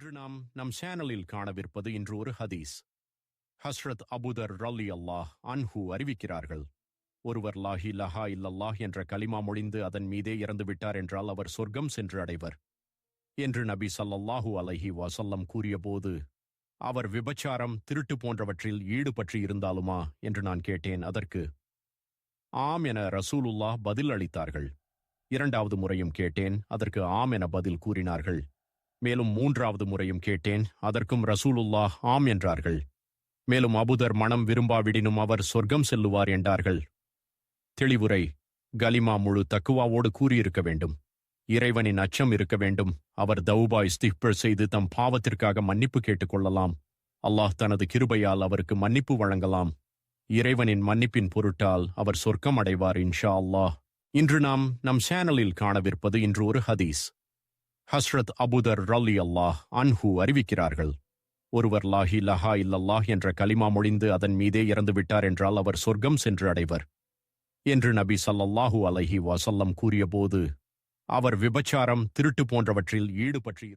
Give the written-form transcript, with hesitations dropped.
இன்று நாம் நம் சேனலில் காணவிருப்பது இன்று ஒரு ஹதீஸ். ஹஸ்ரத் அபுதர் ரலி அல்லாஹ் அன்ஹு அறிவிக்கிறார்கள், ஒருவர் லாஹி லஹா இல்லல்லாஹ் என்ற கலிமா மொழிந்து அதன் மீதே இறந்து விட்டார் என்றால் அவர் சொர்க்கம் சென்று அடைவர் என்று நபி ஸல்லல்லாஹு அலைஹி வஸல்லம் கூறியபோது, அவர் விபச்சாரம், திருட்டு போன்றவற்றில் ஈடுபற்றி இருந்தாலுமா என்று நான் கேட்டேன். அதற்கு ஆம் என ரசூலுல்லாஹ் பதில் அளித்தார்கள். இரண்டாவது முறையும் கேட்டேன். அதற்கு ஆம் என பதில் கூறினார்கள். மேலும் மூன்றாவது முறையும் கேட்டேன். அதற்கும் ரசூலுல்லாஹ் ஆம் என்றார்கள். மேலும் அபுதர் மனம் விரும்பாவிடினும் அவர் சொர்க்கம் செல்லுவார் என்றார்கள். தெளிவுரை: கலிமா முழு தக்குவாவோடு கூறியிருக்க வேண்டும். இறைவனின் அச்சம் இருக்க வேண்டும். அவர் தௌபா இஸ்திக்பார் செய்து தம் பாவத்திற்காக மன்னிப்பு கேட்டுக்கொள்ளலாம். அல்லாஹ் தனது கிருபையால் அவருக்கு மன்னிப்பு வழங்கலாம். இறைவனின் மன்னிப்பின் பொருட்டால் அவர் சொர்க்கம் அடைவார் இன்ஷா அல்லாஹ். இன்று நாம் நம் சேனலில் காணவிருப்பது இன்று ஒரு ஹதீஸ். ஹஸ்ரத் அபுதர் ரலி அல்லாஹ் அன்ஹு அறிவிக்கிறார்கள், ஒருவர் லாஹி லஹா இல்லல்லாஹ் என்ற கலிமா மொழிந்து அதன் மீதே இறந்து விட்டார் என்றால் அவர் சொர்க்கம் சென்று அடைவர் என்று நபி ஸல்லல்லாஹு அலைஹி வஸல்லம் கூறியபோது, அவர் விபச்சாரம், திருட்டு போன்றவற்றில் ஈடுபற்றி